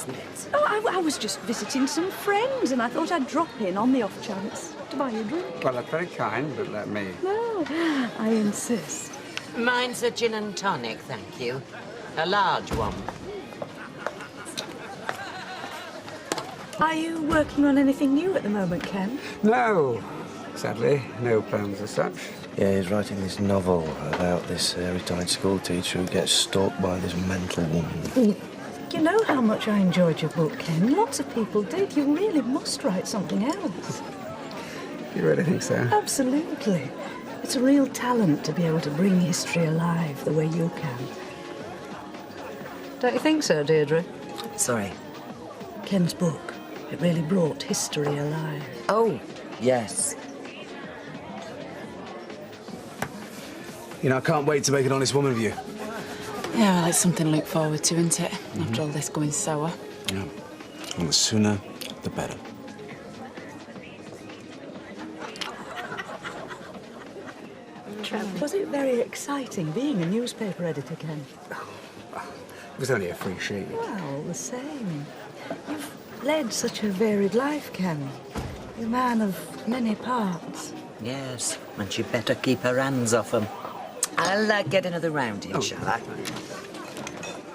isn't it? Oh, I was just visiting some friends, and I thought I'd drop in on the off chance to buy you a drink. Well, that's very kind, but let me. No, I insist. Mine's a gin and tonic, thank you. A large one. Are you working on anything new at the moment, Ken? No, sadly, no plans as such. Yeah, he's writing this novel about this retired school teacher who gets stalked by this mental woman. You know how much I enjoyed your book, Ken. Lots of people did. You really must write something else. You really think so? Absolutely. It's a real talent to be able to bring history alive the way you can. Don't you think so, Deirdre? Sorry. Ken's book, it really brought history alive. Oh, yes. You know, I can't wait to make an honest woman of you. Yeah, well, it's something to look forward to, isn't it? After all this going sour. Yeah. And the sooner, the better. Was it very exciting being a newspaper editor, Ken? It was only a free sheet. Well, the same. You've led such a varied life, Ken. You're a man of many parts. Yes, and she'd better keep her hands off them. I'll get another round in, shall I?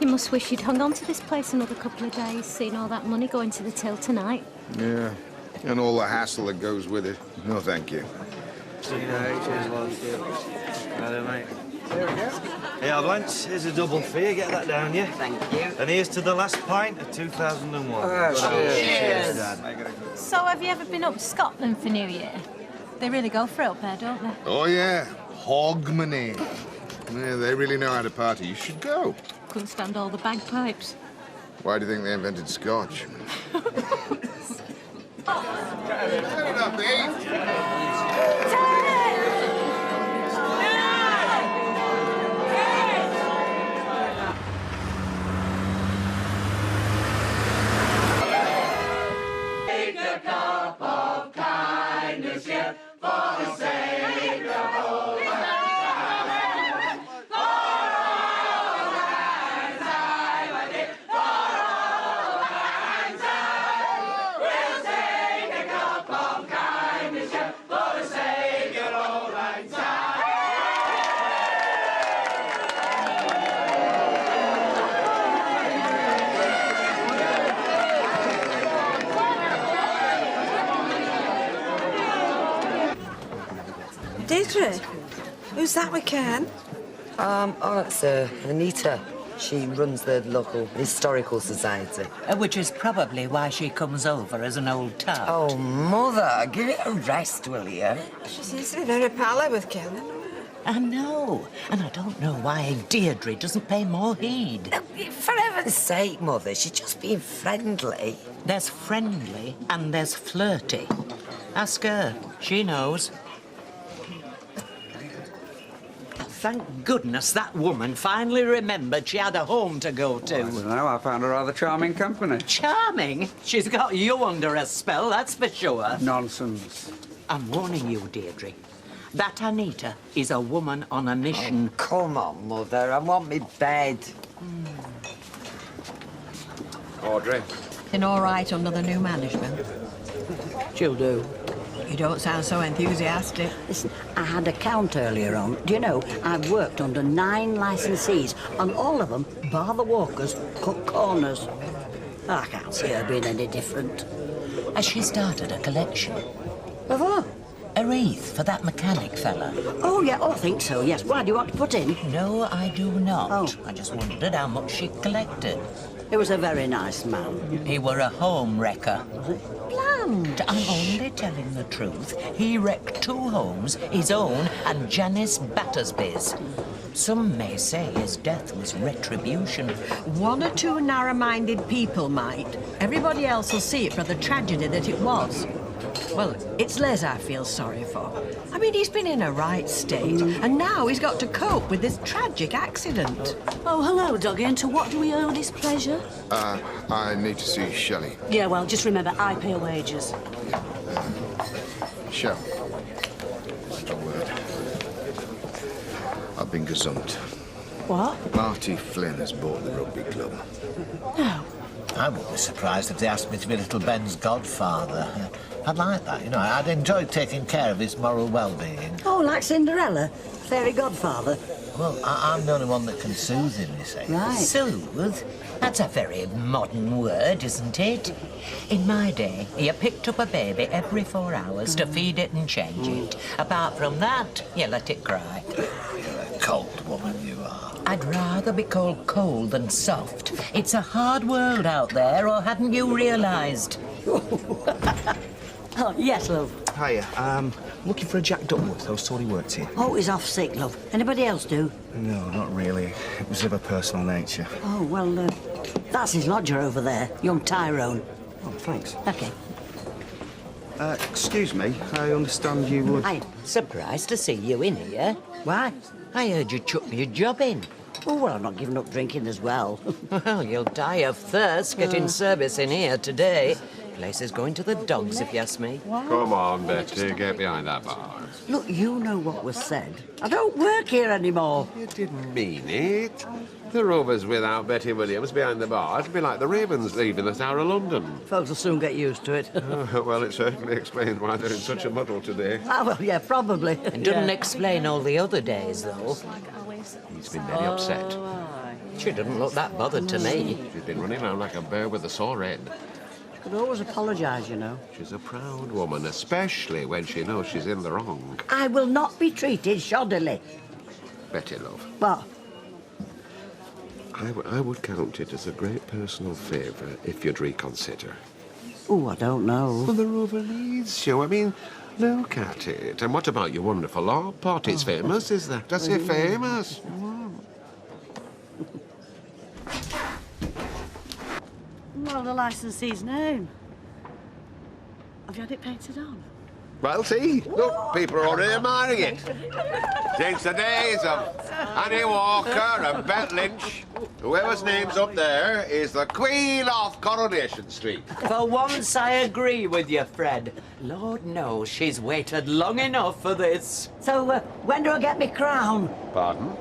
You must wish you'd hung on to this place another couple of days, seeing all that money going to the till tonight. Yeah, and all the hassle that goes with it. No, thank you. Cheers, love. Hello, mate. There we go. Yeah, Blanche, here's a double fee. Get that down, yeah? Thank you. And here's to the last pint of 2001. Cheers. Dad. So, have you ever been up to Scotland for New Year? They really go for it up there, don't they? Oh, yeah. Hogmanay. Yeah, they really know how to party. You should go. Couldn't stand all the bagpipes. Why do you think they invented Scotch? Turn it up, Dave. Deirdre, who's that we can? Oh, it's Anita. She runs the local historical society. Which is probably why she comes over as an old tart. Oh, Mother, give it a rest, will you? She seems to be very pally with Ken. I know, and I don't know why Deirdre doesn't pay more heed. For heaven's sake, Mother, she's just being friendly. There's friendly and there's flirty. Ask her, she knows. Thank goodness that woman finally remembered she had a home to go to. I don't know, I found her rather charming company. Charming? She's got you under a spell, that's for sure. Nonsense. I'm warning you, Deirdre. That Anita is a woman on a mission. Oh, come on, Mother, I want me bed. Audrey. Been all right under the new management. She'll do. You don't sound so enthusiastic. Listen, I had a count earlier on. Do you know, I've worked under 9 licensees, and all of them, bar the walkers, cut corners. I can't see her being any different. Has she started a collection? Of what? A wreath for that mechanic fella. Oh, yeah, I think so, yes. Why, do you want to put in? No, I do not. Oh. I just wondered how much she collected. He was a very nice man. He were a home wrecker. Blanche! I'm only telling the truth. He wrecked 2 homes, his own and Janice Battersby's. Some may say his death was retribution. 1 or 2 narrow-minded people might. Everybody else will see it for the tragedy that it was. Well, it's Les I feel sorry for. I mean, he's been in a right state, and now he's got to cope with this tragic accident. Oh, hello, Doggy, and to what do we owe this pleasure? I need to see Shelley. Yeah, well, just remember, I pay her wages. Shell. Just a word. I've been gazumped. What? Marty Flynn has bought the rugby club. No. I wouldn't be surprised if they asked me to be little Ben's godfather. I'd like that, you know. I'd enjoy taking care of his moral well-being. Oh, like Cinderella? Fairy godfather? Well, I'm the only one that can soothe him, you see. Right. Soothe? That's a very modern word, isn't it? In my day, you picked up a baby every 4 hours to feed it and change it. Apart from that, you let it cry. You're a cold woman, you are. I'd rather be called cold than soft. It's a hard world out there, or hadn't you realised? Oh, yes, love. Hiya, looking for a Jack Duckworth. I was told he worked here. Oh, he's off sick, love. Anybody else do? No, not really. It was of a personal nature. Oh, well, that's his lodger over there, young Tyrone. Oh, thanks. OK. Excuse me, I understand you would... I'm surprised to see you in here. Why? I heard you chuck your job in. Oh, well, I'm not giving up drinking as well. Well, you'll die of thirst getting service in here today. Place is going to the dogs, if you ask me. Come on, Betty, get behind that bar. Look, you know what was said. I don't work here anymore. You didn't mean it. The Rovers without Betty Williams behind the bar, it'd be like the Ravens leaving the Tower of London. Folks will soon get used to it. Oh, well, it certainly explains why they're in such a muddle today. Ah, well, yeah, probably. It doesn't explain all the other days, though. He's been very upset. She doesn't look that bothered to me. She's been running around like a bear with a sore head. Could always apologise, you know. She's a proud woman, especially when she knows she's in the wrong. I will not be treated shoddily. Betty, love. What? I would count it as a great personal favour if you'd reconsider. Oh, I don't know. Well, the Rover needs you. I mean, look at it. And what about your wonderful law pot? It's famous, is that? I say famous. Well, the licensee's name. Have you had it painted on? Well, see, look, people are already admiring it. Since the days of Annie Walker and Bet Lynch, whoever's name's up there is the Queen of Coronation Street. For once, I agree with you, Fred. Lord knows she's waited long enough for this. So, when do I get my crown? Pardon?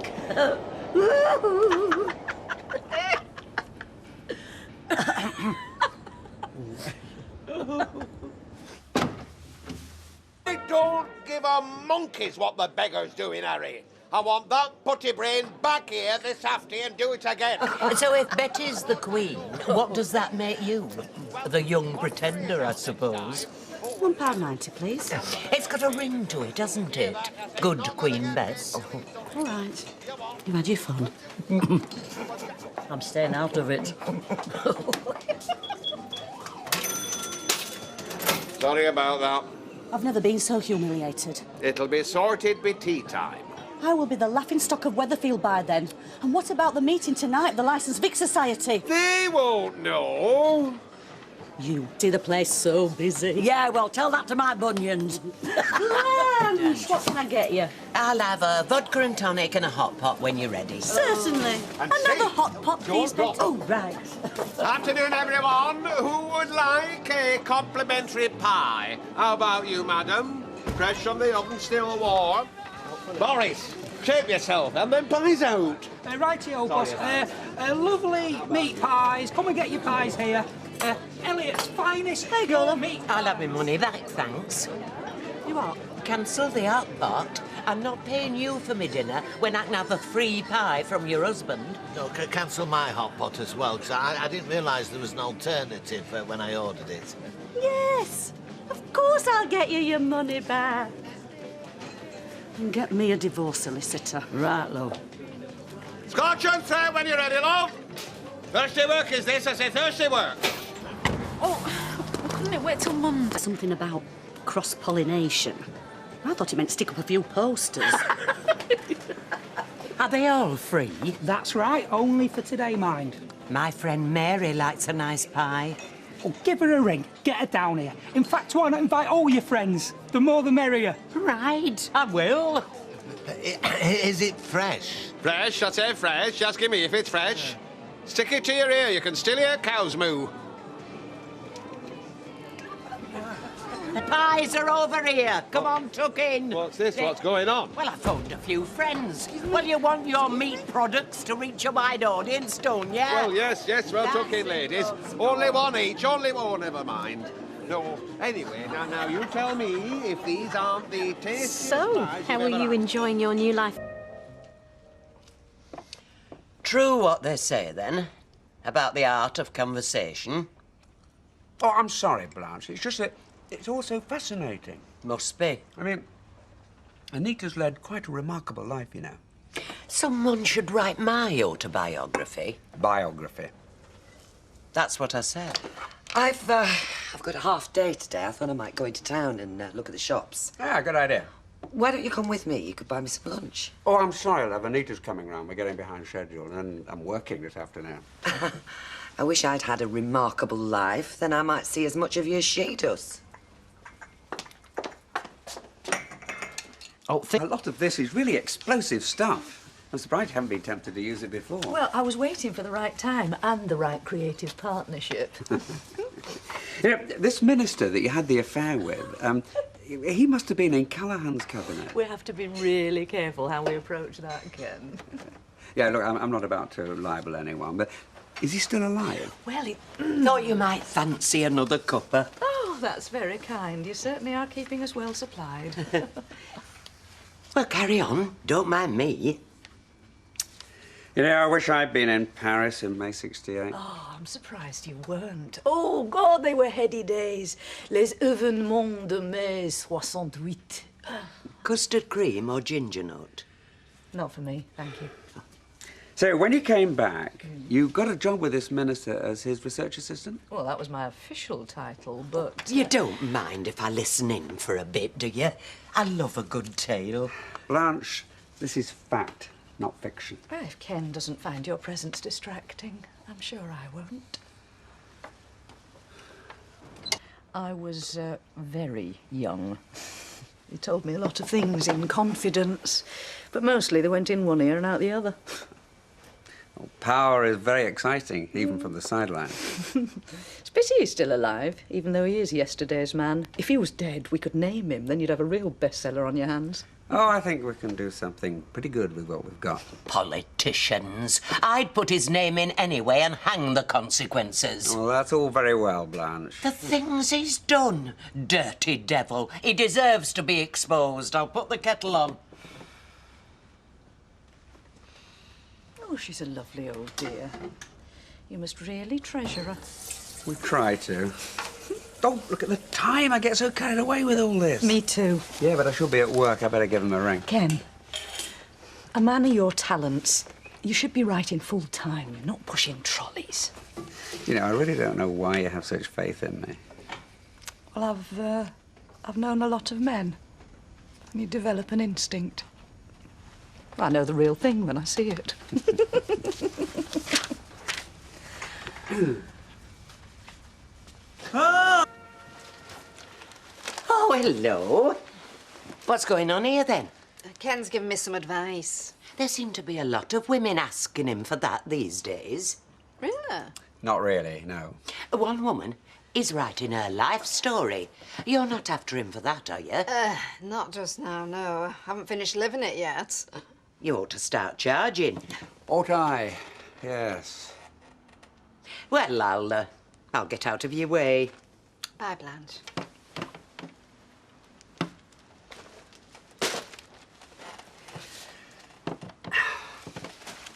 I don't give a monkey's what the beggar's doing, Harry. I want that putty brain back here this afternoon and do it again. So if Betty's the Queen, what does that make you? The young pretender, I suppose. £1.90, please. It's got a ring to it, hasn't it? Good Queen Bess. All right. You had your fun. I'm staying out of it. Sorry about that. I've never been so humiliated. It'll be sorted by tea time. I will be the laughingstock of Weatherfield by then. And what about the meeting tonight at the Licensed Vic Society? They won't know. You see the place so busy. Yeah, well, tell that to my bunions. Blanche, what can I get you? I'll have a vodka and tonic and a hot pot when you're ready. Certainly. And Another see, hot pot, please, don't Betty. Oh, right. Afternoon, everyone. Who would like a complimentary pie? How about you, madam? Fresh from the oven, still warm. Boris, shape yourself and then pies out. Righty-o, boss. Lovely meat pies. Come and get your pies here. Elliot's finest. There you go, meat. I'll have my money back, thanks. You what? Cancel the hot pot. I'm not paying you for my dinner when I can have a free pie from your husband. No, cancel my hot pot as well, because I didn't realise there was an alternative when I ordered it. Yes. Of course I'll get you your money back. And get me a divorce solicitor. Right, love. Scotch and throw when you're ready, love. Thirsty work is this, I say thirsty work. Oh, couldn't it wait till Monday? Something about cross-pollination. I thought it meant stick up a few posters. Are they all free? That's right, only for today, mind. My friend Mary likes a nice pie. Oh, give her a ring. Get her down here. In fact, why not invite all your friends? The more the merrier. Right, I will. Is it fresh? Fresh, I say fresh. Ask me if it's fresh. Stick it to your ear. You can still hear cows moo. The pies are over here. Come on, tuck in. What's this? What's going on? Well, I phoned a few friends. Well, you want your meat products to reach a wide audience, don't you? Well, yes, well, tuck in, ladies. Only one each, only one, never mind. No, anyway, now you tell me if these aren't the tastiest So, pies how you've are ever you had. enjoying your new life? True what they say, then, about the art of conversation. Oh, I'm sorry, Blanche. It's just that it's all so fascinating. Must be. I mean, Anita's led quite a remarkable life, you know. Someone should write my autobiography. Biography. That's what I said. I've got a half day today. I thought I might go into town and look at the shops. Ah, good idea. Why don't you come with me? You could buy me some lunch. Oh, I'm sorry, love. Anita's coming round. We're getting behind schedule, and I'm working this afternoon. I wish I'd had a remarkable life. Then I might see as much of you as she does. Oh, a lot of this is really explosive stuff. I'm surprised you haven't been tempted to use it before. Well, I was waiting for the right time and the right creative partnership. You know, this minister that you had the affair with, he must have been in Callahan's cabinet. We have to be really careful how we approach that, Ken. Yeah, look, I'm not about to libel anyone, but is he still alive? Well, it... Thought you might fancy another cuppa. Oh, that's very kind. You certainly are keeping us well supplied. Well, carry on. Don't mind me. You know, I wish I'd been in Paris in May '68. Oh, I'm surprised you weren't. Oh, God, they were heady days. Les événements de mai 68. Custard cream or ginger nut? Not for me, thank you. So, when you came back, you got a job with this minister as his research assistant? Well, that was my official title, but... You don't mind if I listen in for a bit, do you? I love a good tale. Blanche, this is fact, not fiction. Well, if Ken doesn't find your presence distracting, I'm sure I won't. I was very young. He told me a lot of things in confidence, but mostly they went in one ear and out the other. Well, power is very exciting, even from the sideline. It's pity he's still alive, even though he is yesterday's man. If he was dead, we could name him, then you'd have a real bestseller on your hands. Oh, I think we can do something pretty good with what we've got. Politicians. I'd put his name in anyway and hang the consequences. Well, that's all very well, Blanche. The things he's done. Dirty devil. He deserves to be exposed. I'll put the kettle on. Oh, she's a lovely old dear. You must really treasure her. We try to. Oh, look at the time. I get so carried away with all this. Me too. Yeah, but I should be at work. I better give him a ring. Ken, a man of your talents, you should be writing full time, not pushing trolleys. You know, I really don't know why you have such faith in me. Well, I've known a lot of men. And you develop an instinct. I know the real thing when I see it. Oh, hello. What's going on here, then? Ken's giving me some advice. There seem to be a lot of women asking him for that these days. Really? Not really, no. One woman is writing her life story. You're not after him for that, are you? Not just now, no. Haven't finished living it yet. You ought to start charging. Ought I? Yes. Well, I'll get out of your way. Bye, Blanche.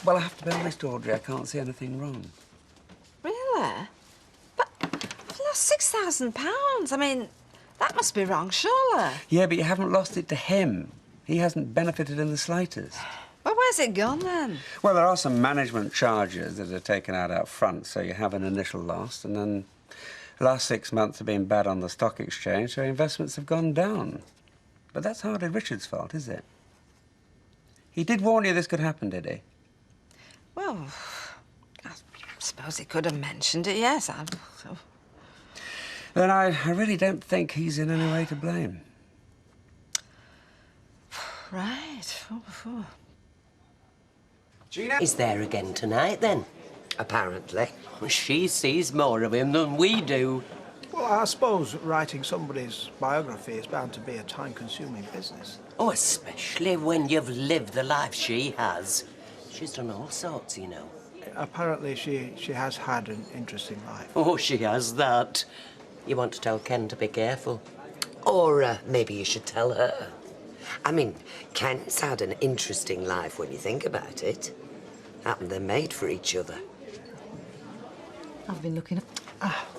Well, I have to be honest, Audrey, I can't see anything wrong. Really? But I've lost £6,000. I mean, that must be wrong, surely. Yeah, but you haven't lost it to him. He hasn't benefited in the slightest. Well, where's it gone, then? Well, there are some management charges that are taken out up front, so you have an initial loss, and then the last 6 months have been bad on the stock exchange, so investments have gone down. But that's hardly Richard's fault, is it? He did warn you this could happen, did he? Well, I suppose he could have mentioned it, yes. Then I really don't think he's in any way to blame. Right. Oh. Gina? He's there again tonight, then? Apparently. She sees more of him than we do. Well, I suppose writing somebody's biography is bound to be a time-consuming business. Oh, especially when you've lived the life she has. She's done all sorts, you know. Apparently she has had an interesting life. Oh, she has that. You want to tell Ken to be careful? Or maybe you should tell her. I mean, Ken's had an interesting life when you think about it. Happened they're made for each other. I've been looking at...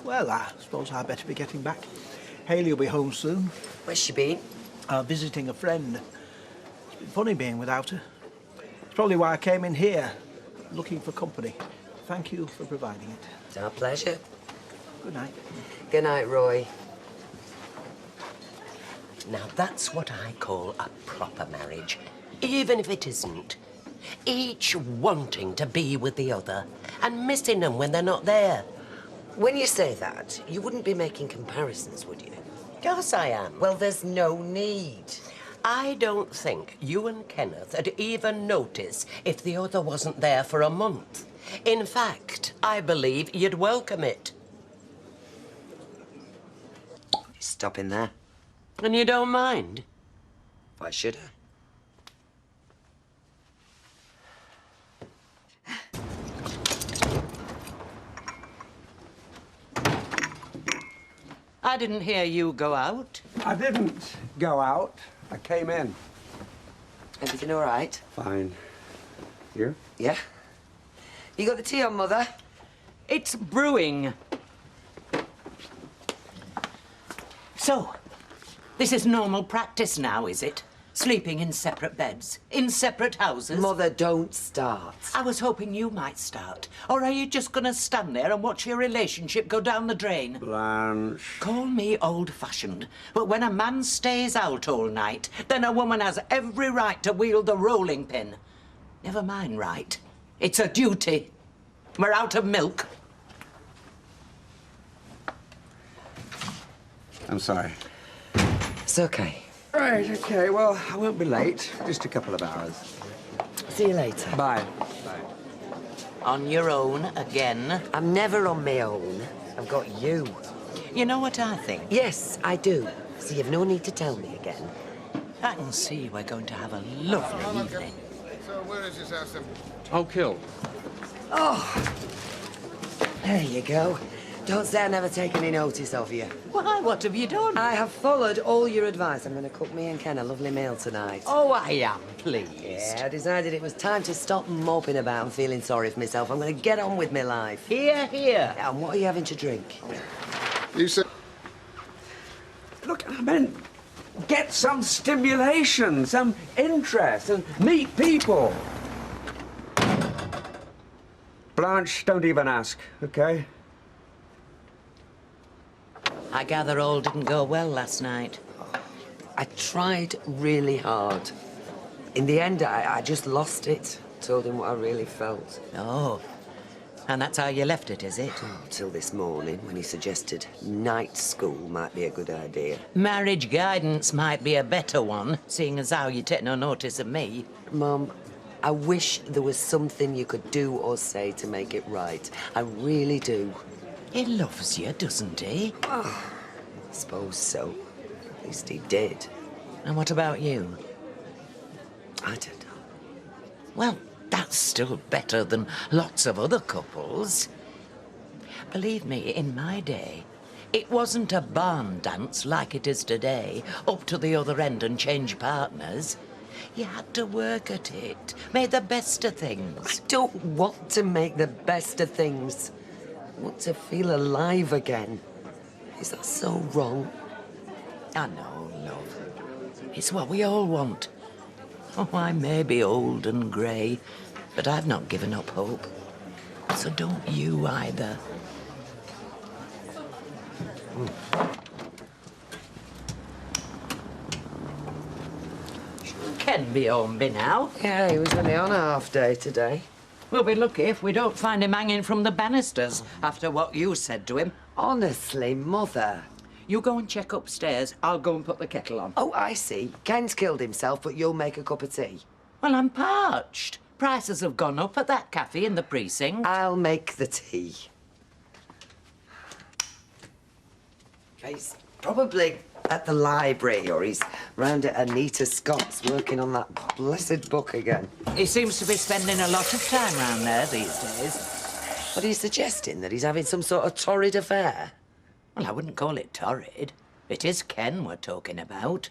Well, I suppose I'd better be getting back. Hayley will be home soon. Where's she been? Visiting a friend. It's been funny being without her. It's probably why I came in here, looking for company. Thank you for providing it. It's our pleasure. Good night. Good night, Roy. Now, that's what I call a proper marriage, even if it isn't. Each wanting to be with the other and missing them when they're not there. When you say that, you wouldn't be making comparisons, would you? Of course I am. Well, there's no need. I don't think you and Kenneth would even notice if the other wasn't there for a month. In fact, I believe you'd welcome it. Stop in there. And you don't mind? Why should I? I didn't hear you go out. I didn't go out. I came in. Everything all right? Fine. You? Yeah. You got the tea on, Mother? It's brewing. So, this is normal practice now, is it? Sleeping in separate beds, in separate houses? Mother, don't start. I was hoping you might start. Or are you just going to stand there and watch your relationship go down the drain? Blanche. Call me old-fashioned, but when a man stays out all night, then a woman has every right to wield the rolling pin. Never mind right. It's a duty. We're out of milk. I'm sorry. It's okay. Right, okay, well, I won't be late. Just a couple of hours. See you later. Bye. Bye. On your own again? I'm never on my own. I've got you. You know what I think? Yes, I do. So you've no need to tell me again. I can see we're going to have a lovely evening. So where is this house then? Oak Hill. Oh! There you go. Don't say I never take any notice of you. Why, what have you done? I have followed all your advice. I'm going to cook me and Ken a lovely meal tonight. Oh, I am pleased. Yeah, I decided it was time to stop moping about and feeling sorry for myself. I'm going to get on with my life. Here, here. And what are you having to drink? You said... Look, I meant get some stimulation, some interest, and meet people. Blanche, don't even ask, okay? I gather all didn't go well last night. I tried really hard. In the end, I just lost it. Told him what I really felt. Oh. And that's how you left it, is it? Oh, till this morning, when he suggested night school might be a good idea. Marriage guidance might be a better one, seeing as how you take no notice of me. Mum, I wish there was something you could do or say to make it right. I really do. He loves you, doesn't he? Oh, I suppose so. At least he did. And what about you? I don't know. Well, that's still better than lots of other couples. Believe me, in my day, it wasn't a barn dance like it is today, up to the other end and change partners. You had to work at it, make the best of things. I don't want to make the best of things. I want to feel alive again. Is that so wrong? I know, love. It's what we all want. Oh, I may be old and grey, but I've not given up hope. So don't you either. Ken be home by now. Yeah, he was only on a half day today. We'll be lucky if we don't find him hanging from the banisters after what you said to him. Honestly, Mother. You go and check upstairs. I'll go and put the kettle on. Oh, I see. Ken's killed himself, but you'll make a cup of tea. Well, I'm parched. Prices have gone up at that cafe in the precinct. I'll make the tea. He's probably at the library or he's round at Anita Scott's working on that blessed book again. He seems to be spending a lot of time round there these days. What are you suggesting? That he's having some sort of torrid affair? Well, I wouldn't call it torrid. It is Ken we're talking about.